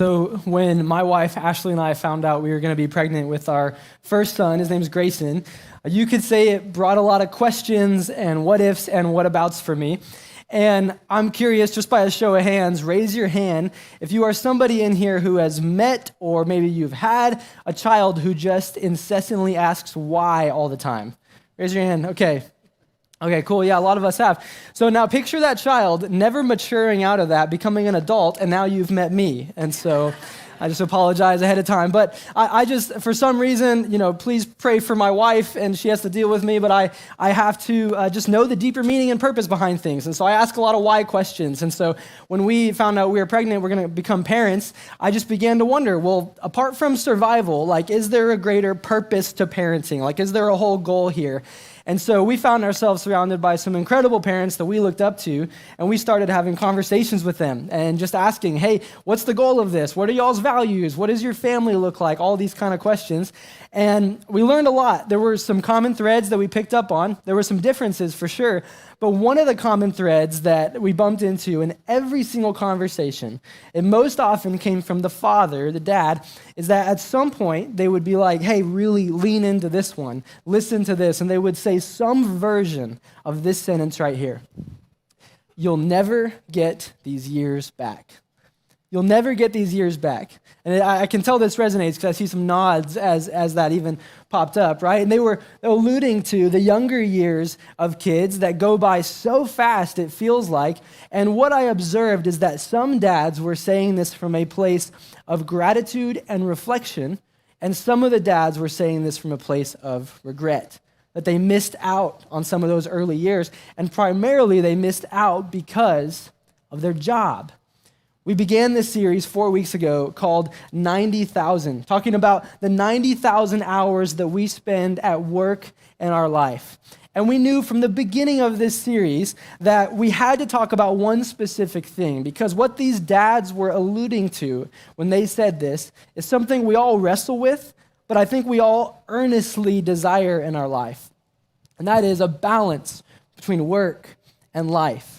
So when my wife, Ashley, and I found out we were going to be pregnant with our first son, his name's Grayson, you could say it brought a lot of questions and what ifs and whatabouts for me. And I'm curious, just by a show of hands, raise your hand if you are somebody in here who has met or maybe you've had a child who just incessantly asks why all the time. Raise your hand. Okay, cool. Yeah, a lot of us have. So now picture that child never maturing out of that, becoming an adult, and now you've met me. And so I just apologize ahead of time. But I just, for some reason, please pray for my wife, and she has to deal with me, but I have to just know the deeper meaning and purpose behind things. And so I ask a lot of why questions. And so when we found out we were pregnant, we're going to become parents, I just began to wonder, well, apart from survival, is there a greater purpose to parenting? Is there a whole goal here? And so we found ourselves surrounded by some incredible parents that we looked up to, and we started having conversations with them and just asking, hey, what's the goal of this? What are y'all's values? What does your family look like? All these kind of questions. And we learned a lot. There were some common threads that we picked up on. There were some differences for sure. But one of the common threads that we bumped into in every single conversation, it most often came from the father, the dad, is that at some point they would be like, hey, really lean into this one, listen to this, and they would say some version of this sentence right here. You'll never get these years back. You'll never get these years back. And I can tell this resonates because I see some nods as that even popped up, right? And they were alluding to the younger years of kids that go by so fast it feels like. And what I observed is that some dads were saying this from a place of gratitude and reflection, and some of the dads were saying this from a place of regret, that they missed out on some of those early years. And primarily they missed out because of their job. We began this series 4 weeks ago called 90,000, talking about the 90,000 hours that we spend at work in our life. And we knew from the beginning of this series that we had to talk about one specific thing, because what these dads were alluding to when they said this is something we all wrestle with, but I think we all earnestly desire in our life. And that is a balance between work and life.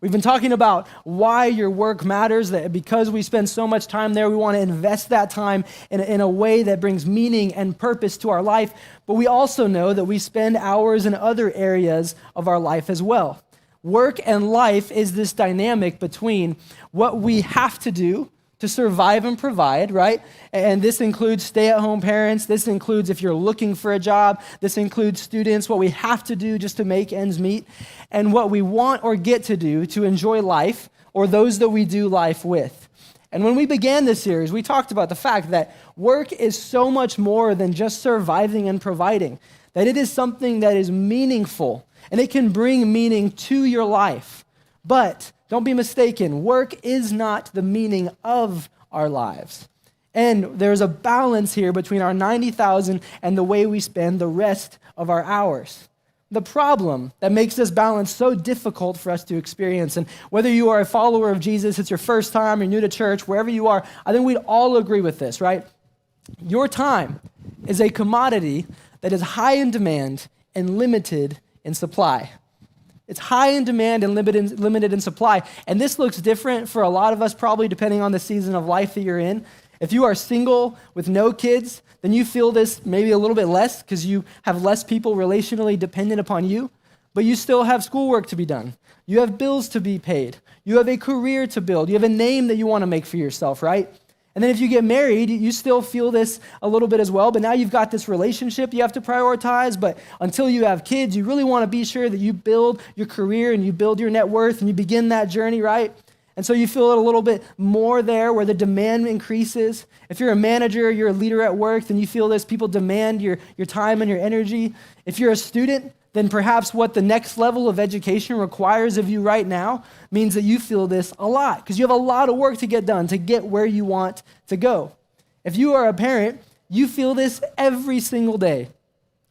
We've been talking about why your work matters, that because we spend so much time there, we want to invest that time in a way that brings meaning and purpose to our life. But we also know that we spend hours in other areas of our life as well. Work and life is this dynamic between what we have to do to survive and provide, right? And this includes stay-at-home parents. This includes if you're looking for a job. This includes students, what we have to do just to make ends meet, and what we want or get to do to enjoy life, or those that we do life with. And when we began this series, we talked about the fact that work is so much more than just surviving and providing, that it is something that is meaningful, and it can bring meaning to your life. But don't be mistaken, work is not the meaning of our lives. And there's a balance here between our 90,000 and the way we spend the rest of our hours. The problem that makes this balance so difficult for us to experience, and whether you are a follower of Jesus, it's your first time, you're new to church, wherever you are, I think we'd all agree with this, right? Your time is a commodity that is high in demand and limited in supply. It's high in demand and limited in supply. And this looks different for a lot of us, probably depending on the season of life that you're in. If you are single with no kids, then you feel this maybe a little bit less because you have less people relationally dependent upon you, but you still have schoolwork to be done. You have bills to be paid. You have a career to build. You have a name that you want to make for yourself, right? And then if you get married, you still feel this a little bit as well, but now you've got this relationship you have to prioritize, but until you have kids, you really want to be sure that you build your career and you build your net worth and you begin that journey, right? And so you feel it a little bit more there where the demand increases. If you're a manager, you're a leader at work, then you feel this. People demand your time and your energy. If you're a student, then perhaps what the next level of education requires of you right now means that you feel this a lot because you have a lot of work to get done to get where you want to go. If you are a parent, you feel this every single day.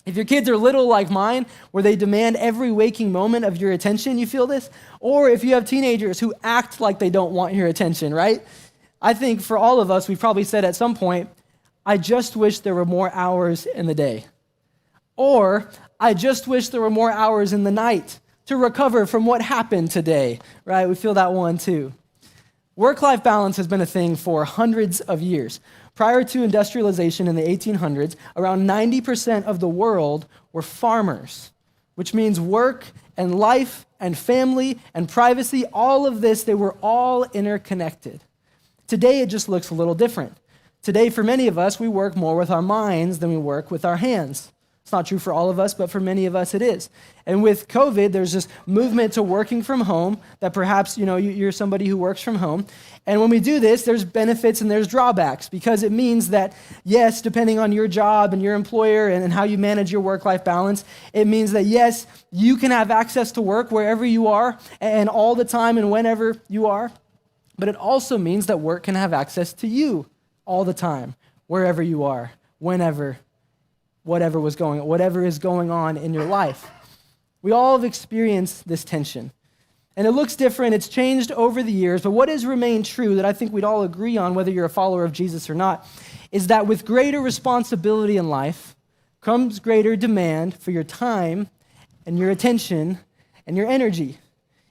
If your kids are little like mine, where they demand every waking moment of your attention, you feel this. Or if you have teenagers who act like they don't want your attention, right? I think for all of us, we've probably said at some point, I just wish there were more hours in the day. Or I just wish there were more hours in the night to recover from what happened today, right? We feel that one too. Work-life balance has been a thing for hundreds of years. Prior to industrialization in the 1800s, around 90% of the world were farmers, which means work and life and family and privacy, all of this, they were all interconnected. Today, it just looks a little different. Today, for many of us, we work more with our minds than we work with our hands. It's not true for all of us, but for many of us it is. And with COVID, there's this movement to working from home that perhaps, you're somebody who works from home. And when we do this, there's benefits and there's drawbacks because it means that, yes, depending on your job and your employer and how you manage your work-life balance, it means that, yes, you can have access to work wherever you are and all the time and whenever you are. But it also means that work can have access to you all the time, wherever you are, whenever whatever is going on in your life. We all have experienced this tension. And it looks different, it's changed over the years, but what has remained true that I think we'd all agree on, whether you're a follower of Jesus or not, is that with greater responsibility in life comes greater demand for your time and your attention and your energy.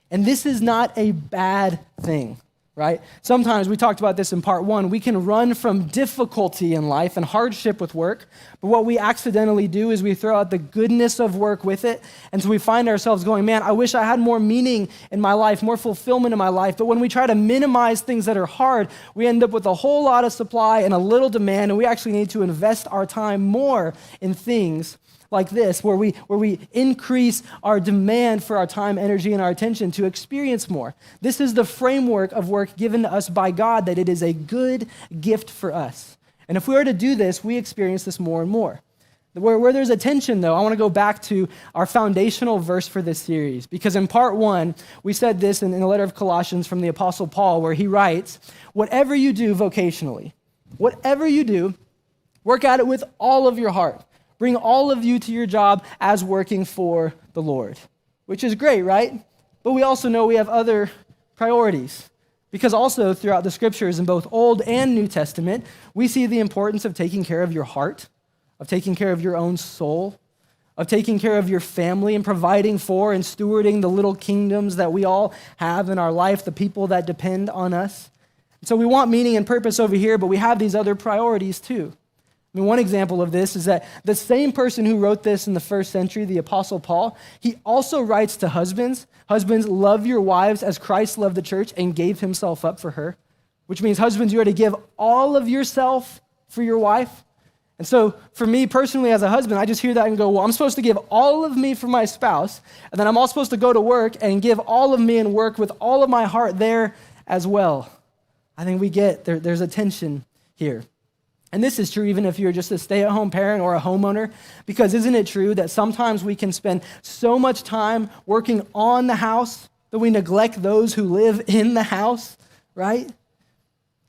And this is not a bad thing. Right? Sometimes, we talked about this in part 1, we can run from difficulty in life and hardship with work, but what we accidentally do is we throw out the goodness of work with it, and so we find ourselves going, man, I wish I had more meaning in my life, more fulfillment in my life, but when we try to minimize things that are hard, we end up with a whole lot of supply and a little demand, and we actually need to invest our time more in things like this, where we increase our demand for our time, energy, and our attention to experience more. This is the framework of work given to us by God, that it is a good gift for us. And if we are to do this, we experience this more and more. Where there's a tension, though, I want to go back to our foundational verse for this series, because in part 1, we said this in the letter of Colossians from the Apostle Paul, where he writes, whatever you do vocationally, whatever you do, work at it with all of your heart. Bring all of you to your job as working for the Lord, which is great, right? But we also know we have other priorities, because also throughout the scriptures in both Old and New Testament, we see the importance of taking care of your heart, of taking care of your own soul, of taking care of your family and providing for and stewarding the little kingdoms that we all have in our life, the people that depend on us. So we want meaning and purpose over here, but we have these other priorities too. I mean, one example of this is that the same person who wrote this in the first century, the Apostle Paul, he also writes to husbands, love your wives as Christ loved the church and gave himself up for her, which means husbands, you are to give all of yourself for your wife. And so for me personally as a husband, I just hear that and go, well, I'm supposed to give all of me for my spouse, and then I'm all supposed to go to work and give all of me and work with all of my heart there as well. I think we get there's a tension here. And this is true even if you're just a stay-at-home parent or a homeowner, because isn't it true that sometimes we can spend so much time working on the house that we neglect those who live in the house, right?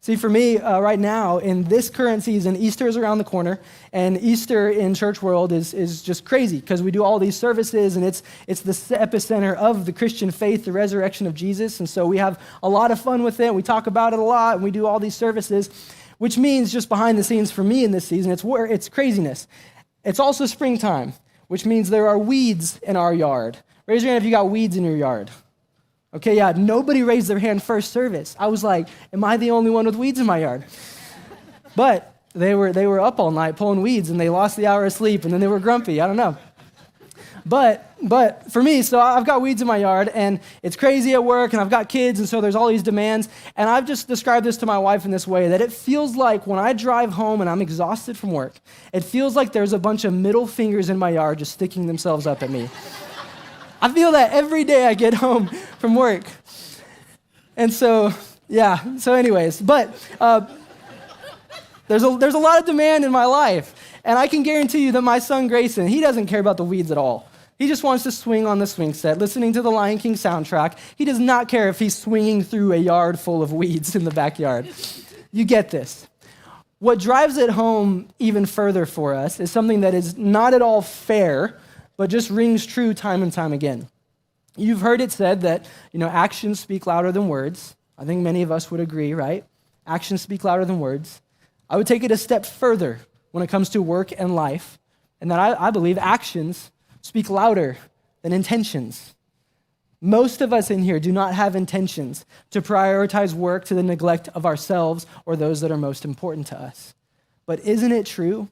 See, for me, right now, in this current season, Easter is around the corner, and Easter in church world is just crazy because we do all these services, and it's the epicenter of the Christian faith, the resurrection of Jesus, and so we have a lot of fun with it. We talk about it a lot, and we do all these services, which means just behind the scenes for me in this season, it's craziness. It's also springtime, which means there are weeds in our yard. Raise your hand if you got weeds in your yard. Okay, yeah, nobody raised their hand first service. I was like, am I the only one with weeds in my yard? But they were up all night pulling weeds, and they lost the hour of sleep, and then they were grumpy. I don't know. But for me, so I've got weeds in my yard, and it's crazy at work, and I've got kids, and so there's all these demands, and I've just described this to my wife in this way, that it feels like when I drive home and I'm exhausted from work, it feels like there's a bunch of middle fingers in my yard just sticking themselves up at me. I feel that every day I get home from work. And so, yeah, so anyways, but there's a lot of demand in my life, and I can guarantee you that my son Grayson, he doesn't care about the weeds at all. He just wants to swing on the swing set, listening to the Lion King soundtrack. He does not care if he's swinging through a yard full of weeds in the backyard. You get this. What drives it home even further for us is something that is not at all fair, but just rings true time and time again. You've heard it said that, actions speak louder than words. I think many of us would agree, right? Actions speak louder than words. I would take it a step further when it comes to work and life, and that I believe actions speak louder than intentions. Most of us in here do not have intentions to prioritize work to the neglect of ourselves or those that are most important to us. But isn't it true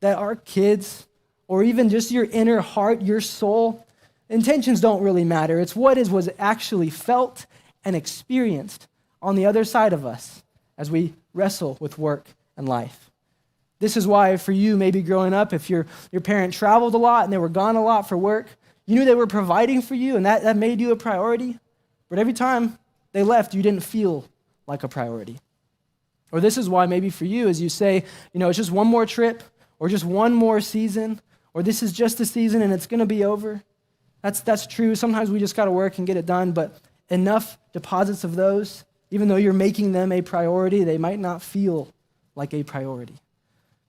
that our kids, or even just your inner heart, your soul, intentions don't really matter. It's what was actually felt and experienced on the other side of us as we wrestle with work and life. This is why for you, maybe growing up, if your parent traveled a lot and they were gone a lot for work, you knew they were providing for you and that made you a priority. But every time they left, you didn't feel like a priority. Or this is why maybe for you, as you say, it's just one more trip or just one more season, or this is just a season and it's going to be over. That's true. Sometimes we just got to work and get it done, but enough deposits of those, even though you're making them a priority, they might not feel like a priority.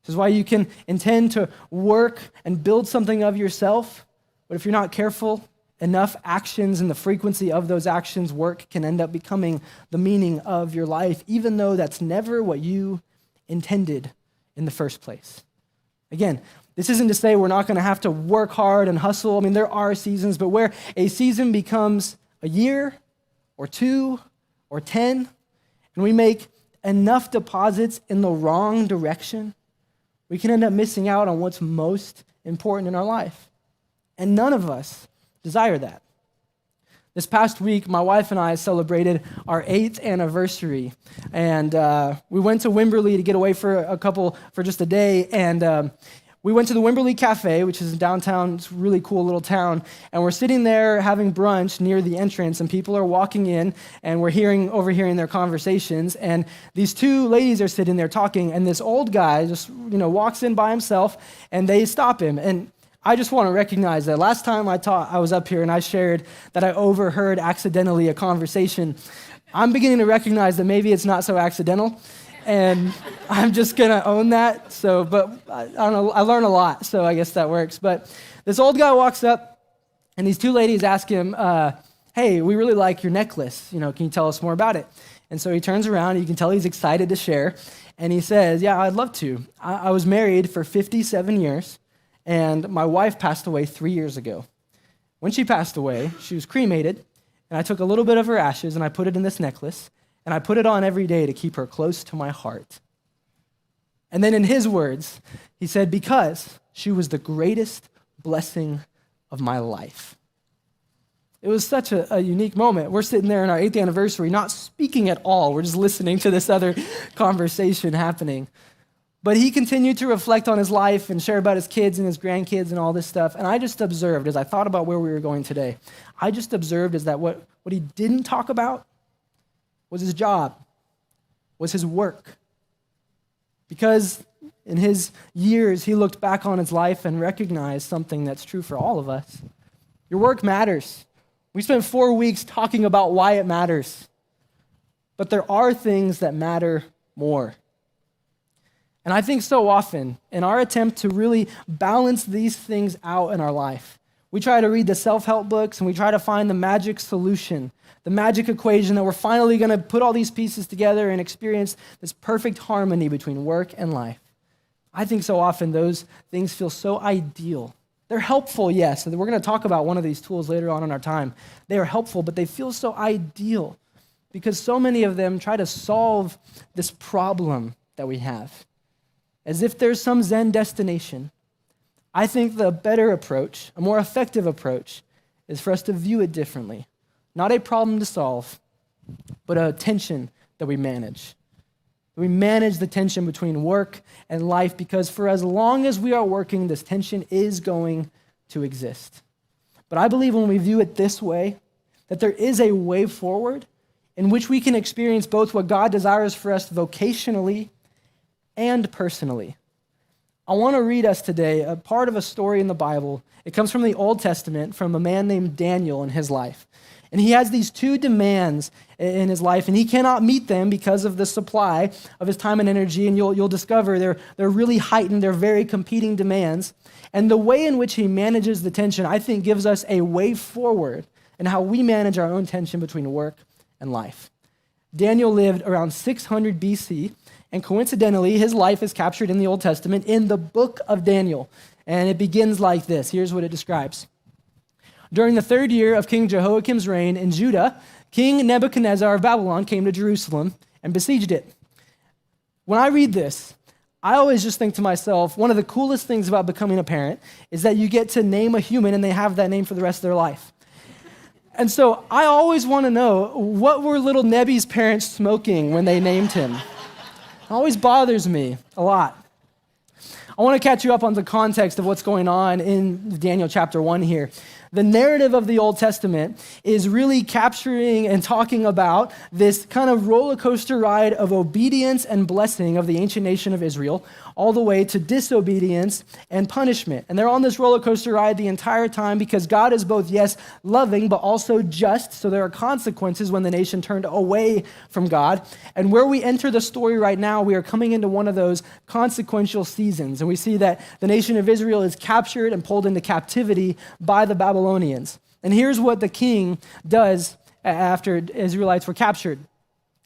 This is why you can intend to work and build something of yourself, but if you're not careful, enough actions and the frequency of those actions, work can end up becoming the meaning of your life, even though that's never what you intended in the first place. Again, this isn't to say we're not going to have to work hard and hustle. I mean, there are seasons, but where a season becomes a year or 2 or 10, and we make enough deposits in the wrong direction, we can end up missing out on what's most important in our life. And none of us desire that. This past week, my wife and I celebrated our 8th anniversary, and we went to Wimberley to get away for just a day, and we went to the Wimberley Cafe, which is in downtown. It's a really cool little town, and we're sitting there having brunch near the entrance, and people are walking in, and we're overhearing their conversations, and these 2 ladies are sitting there talking, and this old guy just walks in by himself, and they stop him, and I just want to recognize that last time I was up here and I shared that I overheard accidentally a conversation. I'm beginning to recognize that maybe it's not so accidental, and I'm just going to own that. But I don't know, I learn a lot, so I guess that works. But this old guy walks up, and these 2 ladies ask him, hey, we really like your necklace. Can you tell us more about it? And so he turns around, you can tell he's excited to share, and he says, yeah, I'd love to. I was married for 57 years. And my wife passed away 3 years ago. When she passed away, she was cremated, and I took a little bit of her ashes and I put it in this necklace, and I put it on every day to keep her close to my heart. And then in his words, he said, because she was the greatest blessing of my life. It was such a unique moment. We're sitting there in our 8th anniversary, not speaking at all. We're just listening to this other conversation happening. But he continued to reflect on his life and share about his kids and his grandkids and all this stuff. And I just observed, as I thought about where we were going today, I just observed is that what he didn't talk about was his job, was his work. Because in his years, he looked back on his life and recognized something that's true for all of us. Your work matters. We spent 4 weeks talking about why it matters. But there are things that matter more. And I think so often, in our attempt to really balance these things out in our life, we try to read the self-help books and we try to find the magic solution, the magic equation that we're finally going to put all these pieces together and experience this perfect harmony between work and life. I think so often those things feel so ideal. They're helpful, yes, and we're going to talk about one of these tools later on in our time. They are helpful, but they feel so ideal because so many of them try to solve this problem that we have. As if there's some Zen destination. I think the better approach, a more effective approach, is for us to view it differently. Not a problem to solve, but a tension that we manage. We manage the tension between work and life because for as long as we are working, this tension is going to exist. But I believe when we view it this way, that there is a way forward in which we can experience both what God desires for us vocationally and personally. I want to read us today a part of a story in the Bible. It comes from the Old Testament, from a man named Daniel in his life. And he has these 2 demands in his life, and he cannot meet them because of the supply of his time and energy, and you'll discover they're really heightened, they're very competing demands. And the way in which he manages the tension, I think, gives us a way forward in how we manage our own tension between work and life. Daniel lived around 600 BC, and coincidentally, his life is captured in the Old Testament in the book of Daniel. And it begins like this. Here's what it describes. During the 3rd year of King Jehoiakim's reign in Judah, King Nebuchadnezzar of Babylon came to Jerusalem and besieged it. When I read this, I always just think to myself, one of the coolest things about becoming a parent is that you get to name a human and they have that name for the rest of their life. And so I always want to know, what were little Nebi's parents smoking when they named him? It always bothers me a lot. I want to catch you up on the context of what's going on in Daniel chapter 1 here. The narrative of the Old Testament is really capturing and talking about this kind of roller coaster ride of obedience and blessing of the ancient nation of Israel, all the way to disobedience and punishment. And they're on this roller coaster ride the entire time because God is both, yes, loving, but also just. So there are consequences when the nation turned away from God. And where we enter the story right now, we are coming into one of those consequential seasons. And we see that the nation of Israel is captured and pulled into captivity by the Babylonians. And here's what the king does after Israelites were captured.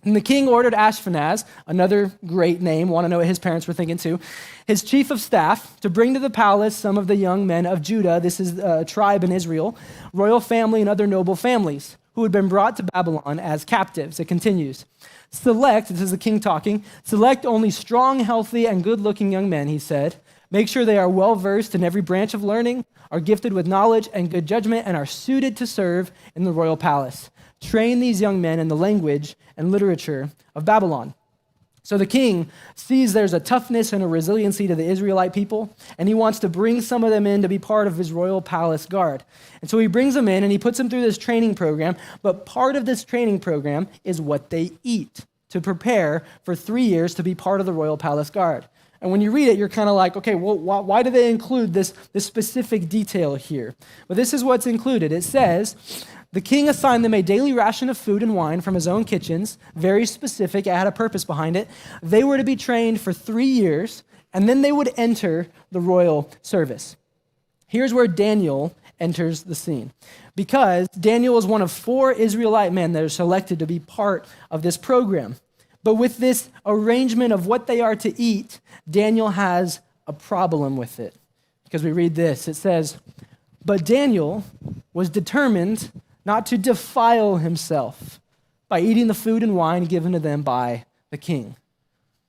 And the king ordered Ashpenaz, another great name, want to know what his parents were thinking too, his chief of staff, to bring to the palace some of the young men of Judah, this is a tribe in Israel, royal family and other noble families, who had been brought to Babylon as captives. It continues. Select, this is the king talking, select only strong, healthy, and good-looking young men, he said. Make sure they are well-versed in every branch of learning, are gifted with knowledge and good judgment, and are suited to serve in the royal palace. Train these young men in the language and literature of Babylon. So the king sees there's a toughness and a resiliency to the Israelite people, and he wants to bring some of them in to be part of his royal palace guard. And so he brings them in and he puts them through this training program, but part of this training program is what they eat to prepare for 3 years to be part of the royal palace guard. And when you read it, you're kind of like, okay, well, why do they include this specific detail here? But this is what's included. It says, the king assigned them a daily ration of food and wine from his own kitchens, very specific, it had a purpose behind it. They were to be trained for 3 years, and then they would enter the royal service. Here's where Daniel enters the scene, because Daniel is one of 4 Israelite men that are selected to be part of this program. But with this arrangement of what they are to eat, Daniel has a problem with it, because we read this. It says, but Daniel was determined not to defile himself by eating the food and wine given to them by the king.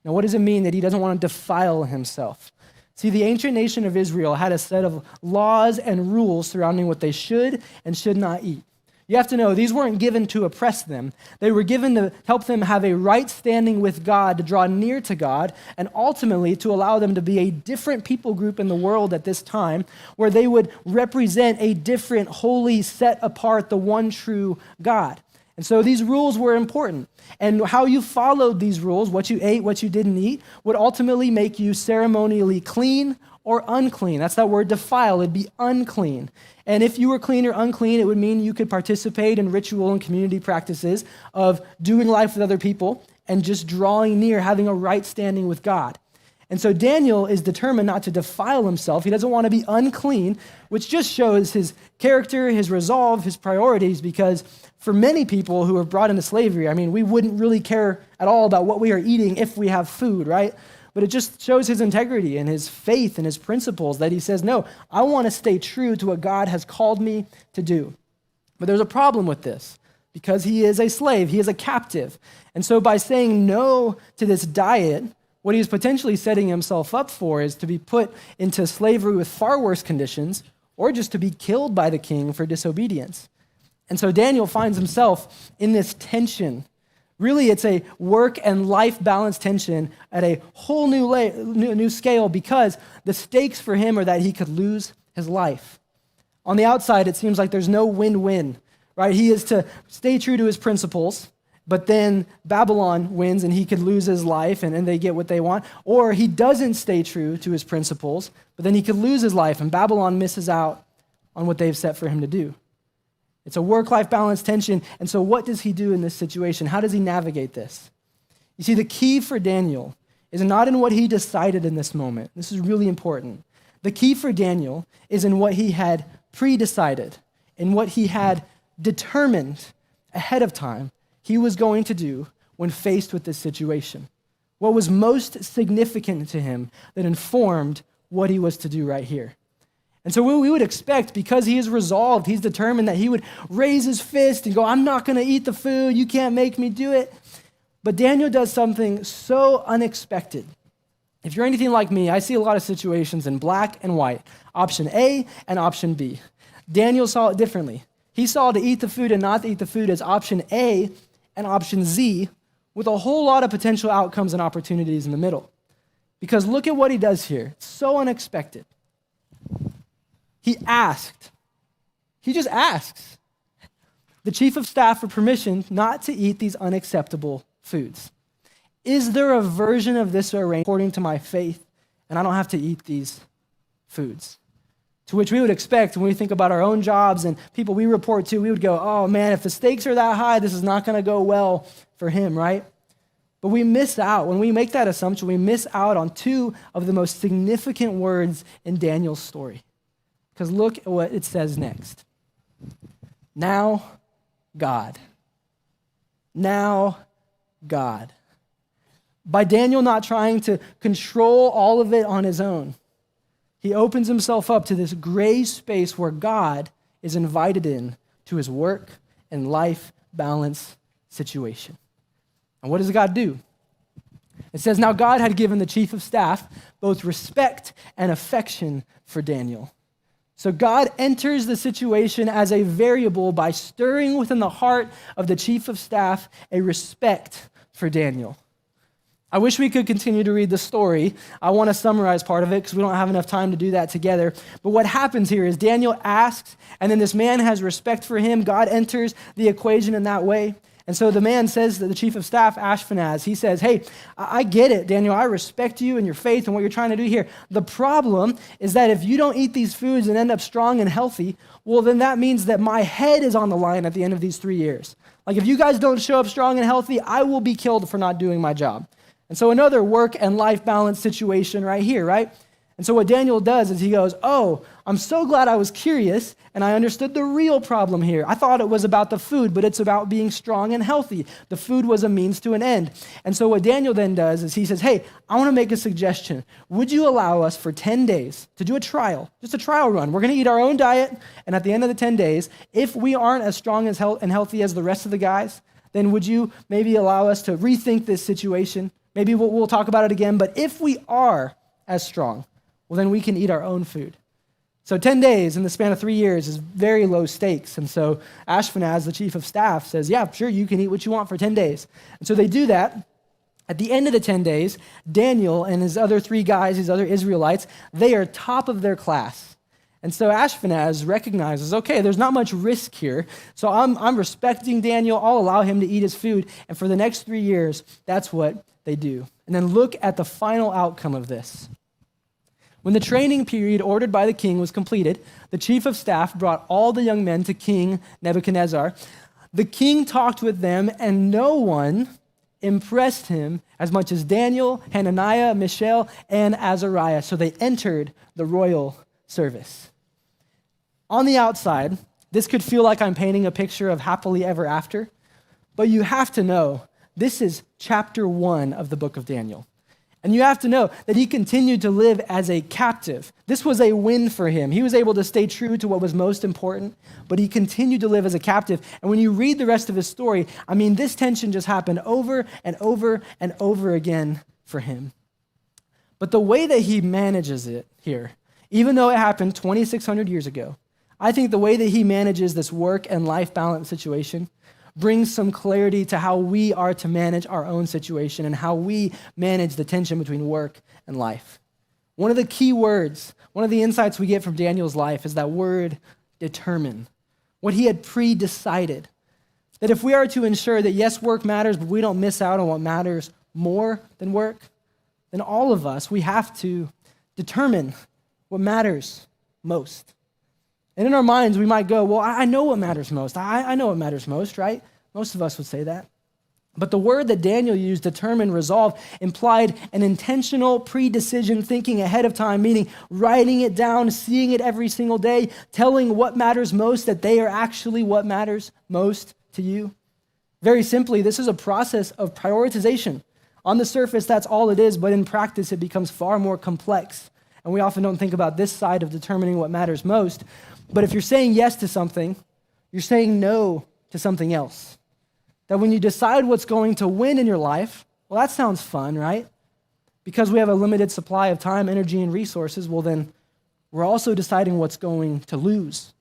Now, what does it mean that he doesn't want to defile himself? See, the ancient nation of Israel had a set of laws and rules surrounding what they should and should not eat. You have to know, these weren't given to oppress them. They were given to help them have a right standing with God, to draw near to God, and ultimately to allow them to be a different people group in the world at this time, where they would represent a different, holy, set apart, the one true God. And so these rules were important. And how you followed these rules, what you ate, what you didn't eat, would ultimately make you ceremonially clean or unclean. That's that word defile. It'd be unclean. And if you were clean or unclean, it would mean you could participate in ritual and community practices of doing life with other people and just drawing near, having a right standing with God. And so Daniel is determined not to defile himself. He doesn't want to be unclean, which just shows his character, his resolve, his priorities, because for many people who are brought into slavery, I mean, we wouldn't really care at all about what we are eating if we have food, right? But it just shows his integrity and his faith and his principles that he says, no, I want to stay true to what God has called me to do. But there's a problem with this, because he is a slave, he is a captive. And so by saying no to this diet, what he is potentially setting himself up for is to be put into slavery with far worse conditions, or just to be killed by the king for disobedience. And so Daniel finds himself in this tension. Really, it's a work and life balance tension at a whole new scale, because the stakes for him are that he could lose his life. On the outside, it seems like there's no win-win, right? He is to stay true to his principles, but then Babylon wins and he could lose his life and they get what they want. Or he doesn't stay true to his principles, but then he could lose his life and Babylon misses out on what they've set for him to do. It's a work-life balance tension. And so what does he do in this situation? How does he navigate this? You see, the key for Daniel is not in what he decided in this moment. This is really important. The key for Daniel is in what he had pre-decided, in what he had determined ahead of time he was going to do when faced with this situation. What was most significant to him that informed what he was to do right here. And so what we would expect, because he is resolved, he's determined, that he would raise his fist and go, I'm not going to eat the food. You can't make me do it. But Daniel does something so unexpected. If you're anything like me, I see a lot of situations in black and white, option A and option B. Daniel saw it differently. He saw to eat the food and not to eat the food as option A and option Z, with a whole lot of potential outcomes and opportunities in the middle. Because look at what he does here. It's so unexpected. He just asks the chief of staff for permission not to eat these unacceptable foods. Is there a version of this arrangement according to my faith, and I don't have to eat these foods? To which we would expect, when we think about our own jobs and people we report to, we would go, oh man, if the stakes are that high, this is not going to go well for him, right? But we miss out. When we make that assumption, we miss out on two of the most significant words in Daniel's story. Because look at what it says next. Now, God. Now, God. By Daniel not trying to control all of it on his own, he opens himself up to this gray space where God is invited in to his work and life balance situation. And what does God do? It says, now God had given the chief of staff both respect and affection for Daniel. So God enters the situation as a variable by stirring within the heart of the chief of staff a respect for Daniel. I wish we could continue to read the story. I want to summarize part of it because we don't have enough time to do that together. But what happens here is Daniel asks, and then this man has respect for him. God enters the equation in that way. And so the man says to the chief of staff, Ashpenaz, he says, hey, I get it, Daniel. I respect you and your faith and what you're trying to do here. The problem is that if you don't eat these foods and end up strong and healthy, well, then that means that my head is on the line at the end of these 3 years. Like if you guys don't show up strong and healthy, I will be killed for not doing my job. And so another work and life balance situation right here, right? And so what Daniel does is he goes, oh, I'm so glad I was curious and I understood the real problem here. I thought it was about the food, but it's about being strong and healthy. The food was a means to an end. And so what Daniel then does is he says, hey, I want to make a suggestion. Would you allow us for 10 days to do a trial, just a trial run? We're going to eat our own diet, and at the end of the 10 days, if we aren't as strong and healthy as the rest of the guys, then would you maybe allow us to rethink this situation? Maybe we'll talk about it again, but if we are as strong, well, then we can eat our own food. So 10 days in the span of 3 years is very low stakes. And so Ashpenaz, the chief of staff, says, yeah, sure, you can eat what you want for 10 days. And so they do that. At the end of the 10 days, Daniel and his other 3 guys, his other Israelites, they are top of their class. And so Ashpenaz recognizes, okay, there's not much risk here. So I'm respecting Daniel. I'll allow him to eat his food. And for the next 3 years, that's what they do. And then look at the final outcome of this. When the training period ordered by the king was completed, the chief of staff brought all the young men to King Nebuchadnezzar. The king talked with them, and no one impressed him as much as Daniel, Hananiah, Mishael, and Azariah. So they entered the royal service. On the outside, this could feel like I'm painting a picture of happily ever after, but you have to know this is chapter 1 of the book of Daniel. And you have to know that he continued to live as a captive. This was a win for him. He was able to stay true to what was most important, but he continued to live as a captive. And when you read the rest of his story, I mean, this tension just happened over and over and over again for him. But the way that he manages it here, even though it happened 2,600 years ago, I think the way that he manages this work and life balance situation brings some clarity to how we are to manage our own situation and how we manage the tension between work and life. One of the key words, one of the insights we get from Daniel's life is that word determine, what he had pre-decided. That if we are to ensure that yes, work matters, but we don't miss out on what matters more than work, then all of us, we have to determine what matters most. And in our minds, we might go, well, I know what matters most. I know what matters most, right? Most of us would say that. But the word that Daniel used, determine, resolve, implied an intentional pre-decision thinking ahead of time, meaning writing it down, seeing it every single day, telling what matters most, that they are actually what matters most to you. Very simply, this is a process of prioritization. On the surface, that's all it is, but in practice, it becomes far more complex and we often don't think about this side of determining what matters most. But if you're saying yes to something, you're saying no to something else. That when you decide what's going to win in your life, well, that sounds fun, right? Because we have a limited supply of time, energy, and resources, well, then we're also deciding what's going to lose,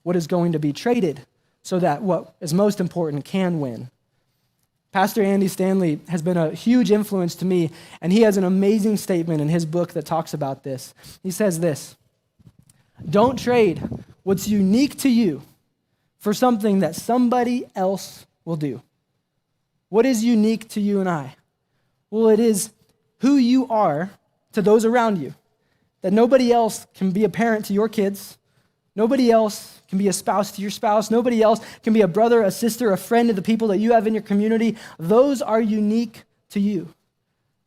what is going to be traded, so that what is most important can win. Pastor Andy Stanley has been a huge influence to me, and he has an amazing statement in his book that talks about this. He says this: don't trade what's unique to you for something that somebody else will do. What is unique to you and I? Well, it is who you are to those around you, that nobody else can be a parent to your kids, nobody else can be a spouse to your spouse, nobody else can be a brother, a sister, a friend to the people that you have in your community. Those are unique to you.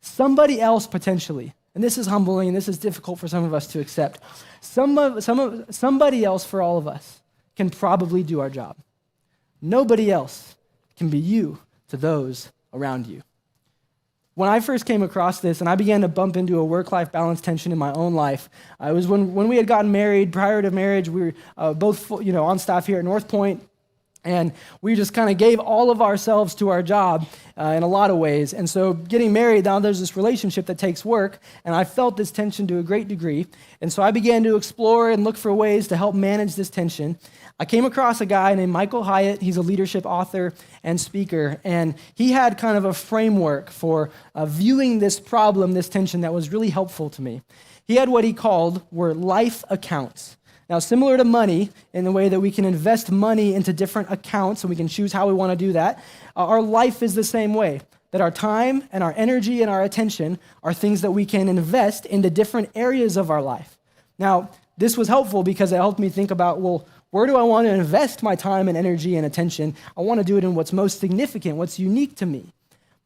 Somebody else potentially, and this is humbling and this is difficult for some of us to accept, somebody else for all of us can probably do our job. Nobody else can be you to those around you. When I first came across this and I began to bump into a work-life balance tension in my own life, it was when we had gotten married. Prior to marriage, we were both on staff here at Northpoint, and we just kind of gave all of ourselves to our job in a lot of ways. And so getting married, now there's this relationship that takes work, and I felt this tension to a great degree. And so I began to explore and look for ways to help manage this tension. I came across a guy named Michael Hyatt. He's a leadership author and speaker, and he had kind of a framework for viewing this problem, this tension, that was really helpful to me. He had what he called were life accounts. Now, similar to money, in the way that we can invest money into different accounts and we can choose how we want to do that, our life is the same way, that our time and our energy and our attention are things that we can invest into different areas of our life. Now, this was helpful because it helped me think about, well, where do I want to invest my time and energy and attention? I want to do it in what's most significant, what's unique to me.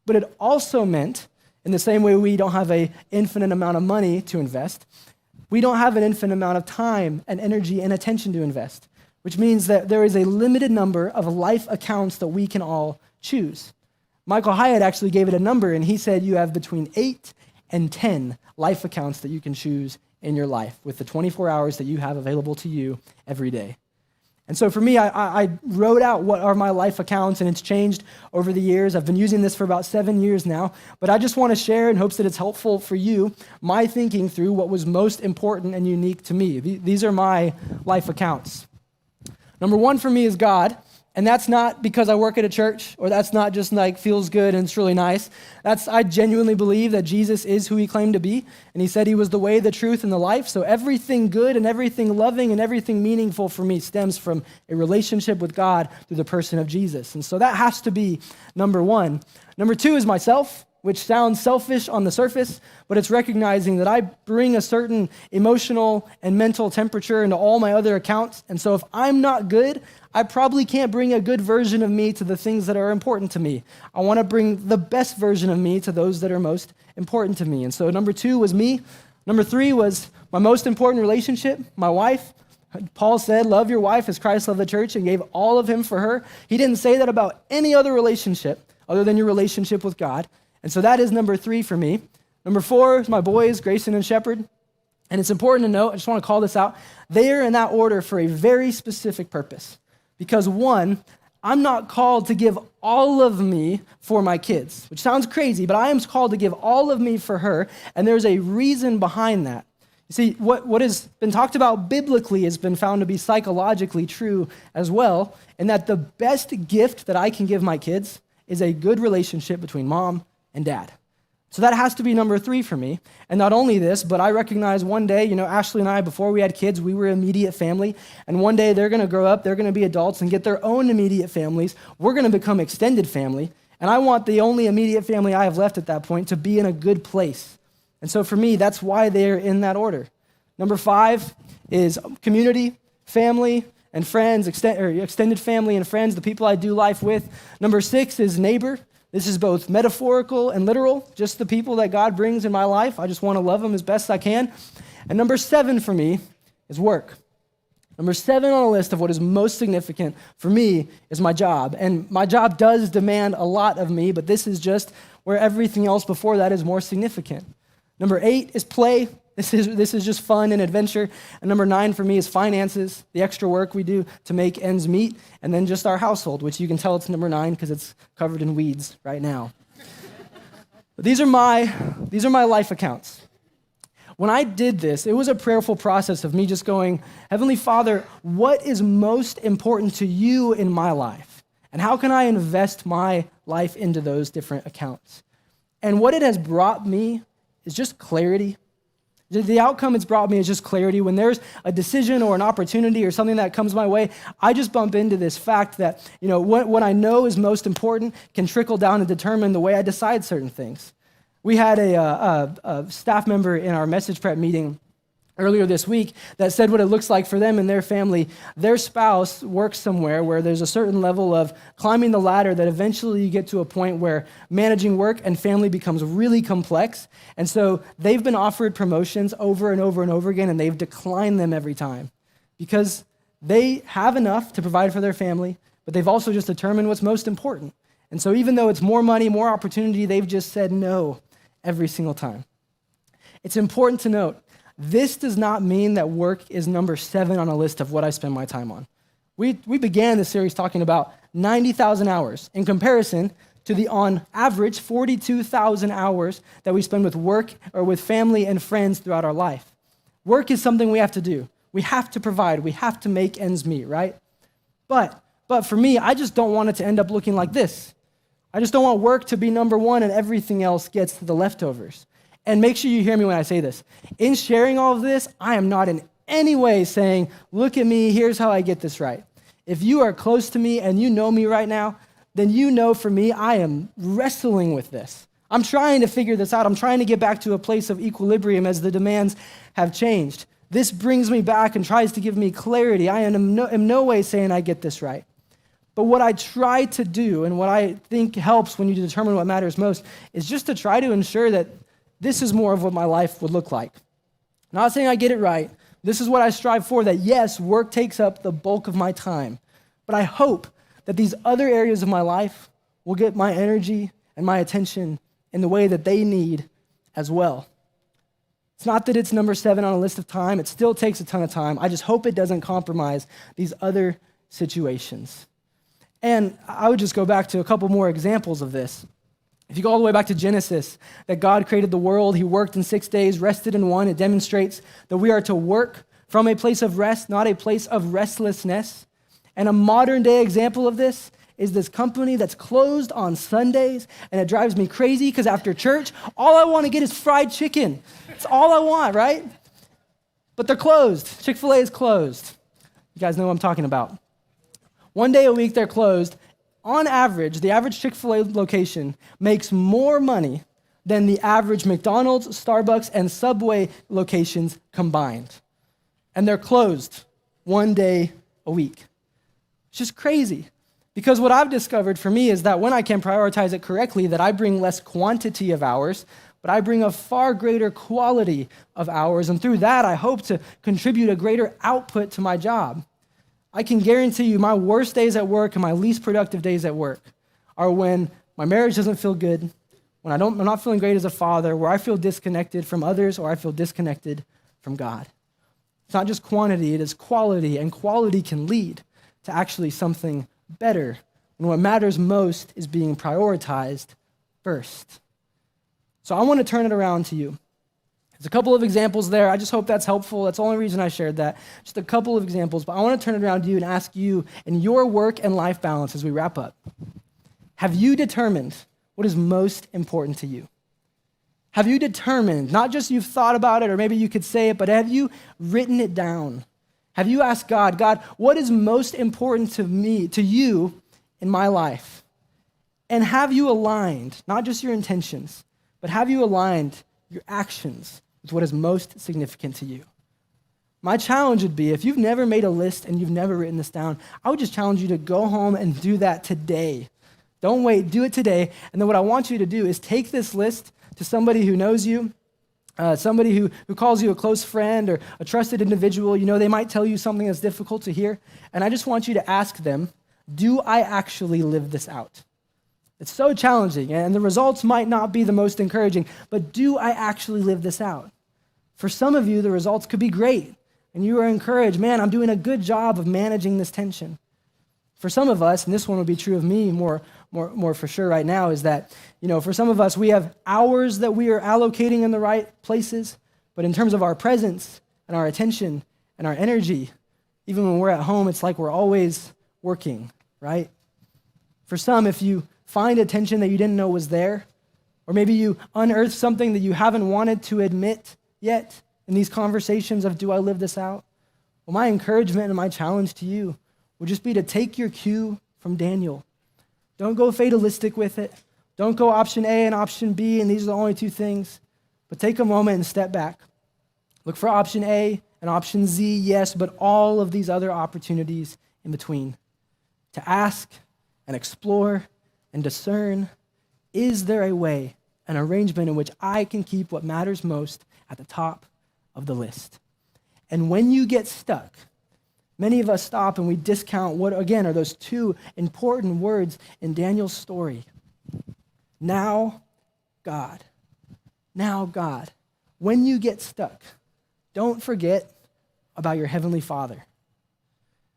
But it also meant, in the same way we don't have an infinite amount of money to invest, we don't have an infinite amount of time and energy and attention to invest, which means that there is a limited number of life accounts that we can all choose. Michael Hyatt actually gave it a number, and he said you have between 8 and 10 life accounts that you can choose in your life with the 24 hours that you have available to you every day. And so for me, I wrote out what are my life accounts, and it's changed over the years. I've been using this for about 7 years now, but I just want to share in hopes that it's helpful for you, my thinking through what was most important and unique to me. These are my life accounts. Number one for me is God. And that's not because I work at a church, or that's not just like feels good and it's really nice. I genuinely believe that Jesus is who he claimed to be, and he said he was the way, the truth, and the life. So everything good and everything loving and everything meaningful for me stems from a relationship with God through the person of Jesus. And so that has to be number one. Number two is myself, which sounds selfish on the surface, but it's recognizing that I bring a certain emotional and mental temperature into all my other accounts. And so if I'm not good, I probably can't bring a good version of me to the things that are important to me. I want to bring the best version of me to those that are most important to me. And so number two was me. Number three was my most important relationship, my wife. Paul said, love your wife as Christ loved the church and gave all of him for her. He didn't say that about any other relationship other than your relationship with God. And so that is number three for me. Number four is my boys, Grayson and Shepherd. And it's important to note, I just want to call this out, they are in that order for a very specific purpose. Because one, I'm not called to give all of me for my kids, which sounds crazy, but I am called to give all of me for her, and there's a reason behind that. You see, what has been talked about biblically has been found to be psychologically true as well, in that the best gift that I can give my kids is a good relationship between mom and dad. So that has to be number three for me. And not only this, but I recognize one day, Ashley and I, before we had kids, we were immediate family. And one day they're going to grow up, they're going to be adults and get their own immediate families. We're going to become extended family. And I want the only immediate family I have left at that point to be in a good place. And so for me, that's why they're in that order. Number five is community, family, and friends, extended family and friends, the people I do life with. Number six is neighbor. This is both metaphorical and literal, just the people that God brings in my life. I just want to love them as best I can. And number seven for me is work. Number seven on the list of what is most significant for me is my job. And my job does demand a lot of me, but this is just where everything else before that is more significant. Number eight is play, This is just fun and adventure. And number 9 for me is finances, the extra work we do to make ends meet, and then just our household, which you can tell it's number 9 because it's covered in weeds right now. But these are my life accounts. When I did this, it was a prayerful process of me just going, Heavenly Father, what is most important to you in my life? And how can I invest my life into those different accounts? And what it has brought me is just clarity. The outcome it's brought me is just clarity. When there's a decision or an opportunity or something that comes my way, I just bump into this fact that, what I know is most important can trickle down and determine the way I decide certain things. We had a staff member in our message prep meeting earlier this week that said what it looks like for them and their family. Their spouse works somewhere where there's a certain level of climbing the ladder that eventually you get to a point where managing work and family becomes really complex. And so they've been offered promotions over and over and over again, and they've declined them every time because they have enough to provide for their family, but they've also just determined what's most important. And so even though it's more money, more opportunity, they've just said no every single time. It's important to note, this does not mean that work is number 7 on a list of what I spend my time on. We began this series talking about 90,000 hours in comparison to the, on average, 42,000 hours that we spend with work or with family and friends throughout our life. Work is something we have to do. We have to provide. We have to make ends meet, right? But for me, I just don't want it to end up looking like this. I just don't want work to be number 1 and everything else gets the leftovers. And make sure you hear me when I say this. In sharing all of this, I am not in any way saying, look at me, here's how I get this right. If you are close to me and you know me right now, then you know for me, I am wrestling with this. I'm trying to figure this out. I'm trying to get back to a place of equilibrium as the demands have changed. This brings me back and tries to give me clarity. I am in no way saying I get this right. But what I try to do and what I think helps when you determine what matters most is just to try to ensure that this is more of what my life would look like. Not saying I get it right. This is what I strive for, that yes, work takes up the bulk of my time. But I hope that these other areas of my life will get my energy and my attention in the way that they need as well. It's not that it's number 7 on a list of time. It still takes a ton of time. I just hope it doesn't compromise these other situations. And I would just go back to a couple more examples of this. If you go all the way back to Genesis, that God created the world, he worked in 6 days, rested in 1, it demonstrates that we are to work from a place of rest, not a place of restlessness. And a modern day example of this is this company that's closed on Sundays, and it drives me crazy because after church, all I want to get is fried chicken. It's all I want, right? But they're closed. Chick-fil-A is closed. You guys know what I'm talking about. 1 day a week they're closed. On average, the average Chick-fil-A location makes more money than the average McDonald's, Starbucks, and Subway locations combined. And they're closed 1 day a week. It's just crazy. Because what I've discovered for me is that when I can prioritize it correctly, that I bring less quantity of hours, but I bring a far greater quality of hours. And through that, I hope to contribute a greater output to my job. I can guarantee you my worst days at work and my least productive days at work are when my marriage doesn't feel good, when I'm not feeling great as a father, where I feel disconnected from others or I feel disconnected from God. It's not just quantity, it is quality, and quality can lead to actually something better when what matters most is being prioritized first. So I want to turn it around to you. There's a couple of examples there. I just hope that's helpful. That's the only reason I shared that. Just a couple of examples, but I want to turn it around to you and ask you in your work and life balance as we wrap up. Have you determined what is most important to you? Have you determined, not just you've thought about it or maybe you could say it, but have you written it down? Have you asked God, what is most important to me, to you in my life? And have you aligned, not just your intentions, but have you aligned your actions with what is most significant to you? My challenge would be, if you've never made a list and you've never written this down, I would just challenge you to go home and do that today. Don't wait, do it today. And then what I want you to do is take this list to somebody who knows you, somebody who calls you a close friend or a trusted individual. You know, they might tell you something that's difficult to hear. And I just want you to ask them, do I actually live this out? It's so challenging, and the results might not be the most encouraging, but do I actually live this out? For some of you, the results could be great, and you are encouraged, man, I'm doing a good job of managing this tension. For some of us, and this one would be true of me more for sure right now, is that, for some of us, we have hours that we are allocating in the right places, but in terms of our presence and our attention and our energy, even when we're at home, it's like we're always working, right? For some, if you find a tension that you didn't know was there, or maybe you unearth something that you haven't wanted to admit yet in these conversations of, do I live this out? Well, my encouragement and my challenge to you would just be to take your cue from Daniel. Don't go fatalistic with it. Don't go option A and option B, and these are the only two things. But take a moment and step back. Look for option A and option Z, yes, but all of these other opportunities in between. To ask and explore and discern, is there a way, an arrangement in which I can keep what matters most at the top of the list? And when you get stuck, many of us stop and we discount what, again, are those two important words in Daniel's story. Now, God. Now, God. When you get stuck, don't forget about your Heavenly Father.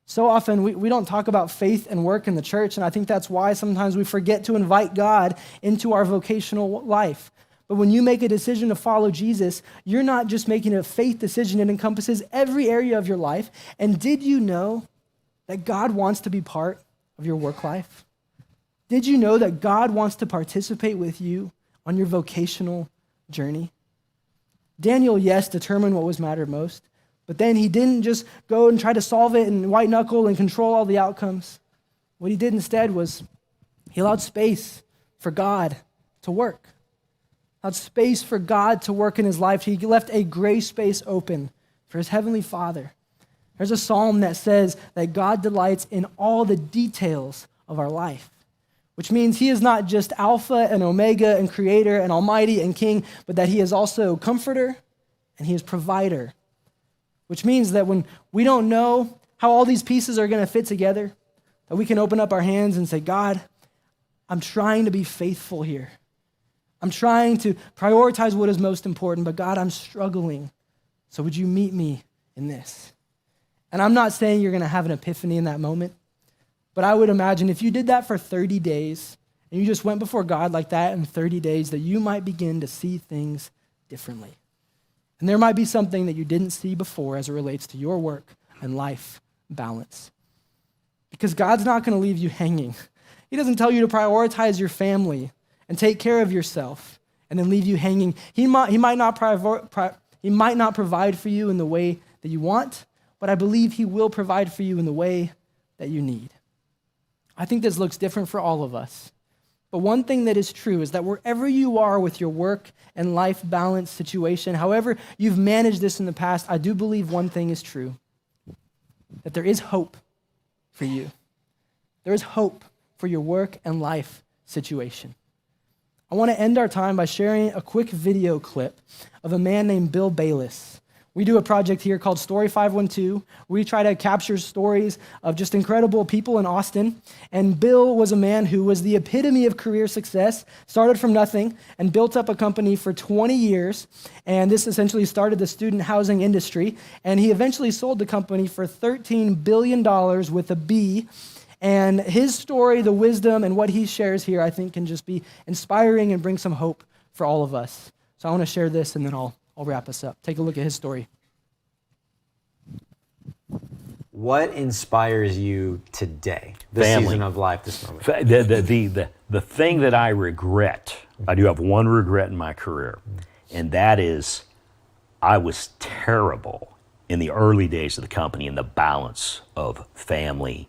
So often, we don't talk about faith and work in the church, and I think that's why sometimes we forget to invite God into our vocational life. But when you make a decision to follow Jesus, you're not just making a faith decision. It encompasses every area of your life. And did you know that God wants to be part of your work life? Did you know that God wants to participate with you on your vocational journey? Daniel, yes, determined what was mattered most, but then he didn't just go and try to solve it and white knuckle and control all the outcomes. What he did instead was he allowed space for God to work. Allowed space for God to work in his life. He left a gray space open for his Heavenly Father. There's a psalm that says that God delights in all the details of our life, which means he is not just Alpha and Omega and Creator and Almighty and King, but that he is also Comforter and he is Provider, which means that when we don't know how all these pieces are going to fit together, that we can open up our hands and say, God, I'm trying to be faithful here. I'm trying to prioritize what is most important, but God, I'm struggling. So would you meet me in this? And I'm not saying you're going to have an epiphany in that moment, but I would imagine if you did that for 30 days and you just went before God like that in 30 days, that you might begin to see things differently. And there might be something that you didn't see before as it relates to your work and life balance. Because God's not going to leave you hanging. He doesn't tell you to prioritize your family and take care of yourself and then leave you hanging. He might not provide for you in the way that you want, but I believe he will provide for you in the way that you need. I think this looks different for all of us. But one thing that is true is that wherever you are with your work and life balance situation, however you've managed this in the past, I do believe one thing is true, that there is hope for you. There is hope for your work and life situation. I want to end our time by sharing a quick video clip of a man named Bill Bayless. We do a project here called Story 512. We try to capture stories of just incredible people in Austin. And Bill was a man who was the epitome of career success, started from nothing and built up a company for 20 years. And this essentially started the student housing industry. And he eventually sold the company for $13 billion with a B. And his story, the wisdom, and what he shares here, I think can just be inspiring and bring some hope for all of us. So I want to share this, and then I'll wrap us up. Take a look at his story. What inspires you today, this Family. season of life, this moment? The thing that I regret, I do have one regret in my career, and that is I was terrible in the early days of the company in the balance of family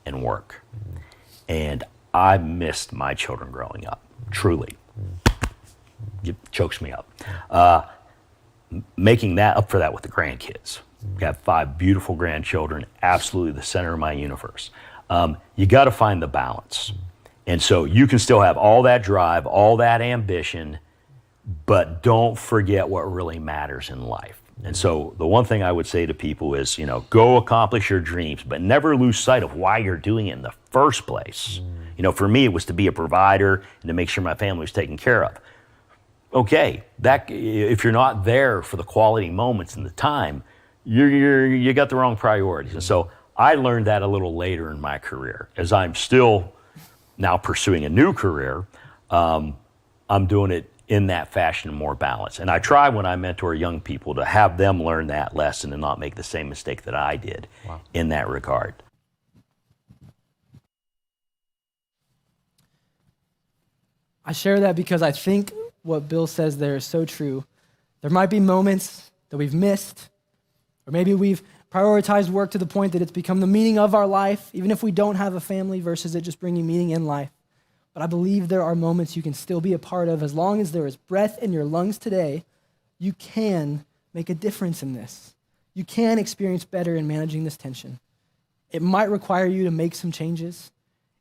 and work. And I missed my children growing up, truly. It chokes me up. Making that up for that with the grandkids. Got 5 beautiful grandchildren, absolutely the center of my universe. You got to find the balance. And so you can still have all that drive, all that ambition, but don't forget what really matters in life. And so the one thing I would say to people is, go accomplish your dreams, but never lose sight of why you're doing it in the first place. For me, it was to be a provider and to make sure my family was taken care of. okay, that if you're not there for the quality moments and the time, you got the wrong priorities. And so I learned that a little later in my career. As I'm still now pursuing a new career, I'm doing it in that fashion, more balance. And I try when I mentor young people to have them learn that lesson and not make the same mistake that I did in that regard. I share that because I think what Bill says there is so true. There might be moments that we've missed, or maybe we've prioritized work to the point that it's become the meaning of our life, even if we don't have a family, versus it just bringing meaning in life. But I believe there are moments you can still be a part of. As long as there is breath in your lungs today, you can make a difference in this. You can experience better in managing this tension. It might require you to make some changes.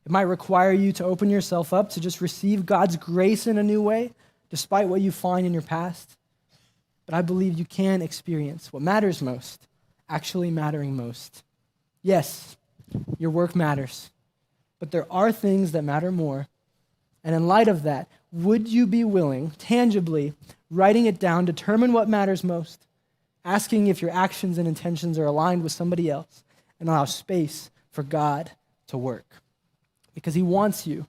It might require you to open yourself up to just receive God's grace in a new way, despite what you find in your past. But I believe you can experience what matters most, actually mattering most. Yes, your work matters, but there are things that matter more. And in light of that, would you be willing, tangibly, writing it down, determine what matters most, asking if your actions and intentions are aligned with somebody else, and allow space for God to work? Because he wants you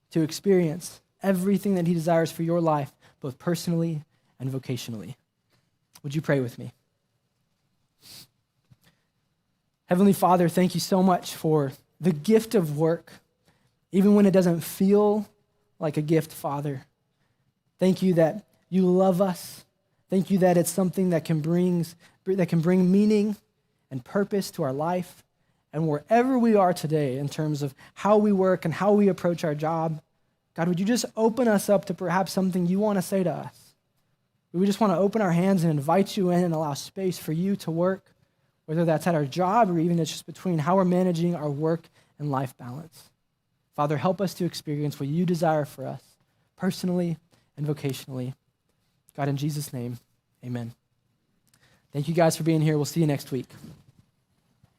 to experience everything that he desires for your life, both personally and vocationally. Would you pray with me? Heavenly Father, thank you so much for the gift of work, even when it doesn't feel like a gift, Father. Thank you that you love us. Thank you that it's something that can bring meaning and purpose to our life. And wherever we are today in terms of how we work and how we approach our job, God, would you just open us up to perhaps something you want to say to us? We just want to open our hands and invite you in and allow space for you to work, whether that's at our job or even it's just between how we're managing our work and life balance. Father, help us to experience what you desire for us, personally and vocationally. God, in Jesus' name, amen. Thank you guys for being here. We'll see you next week.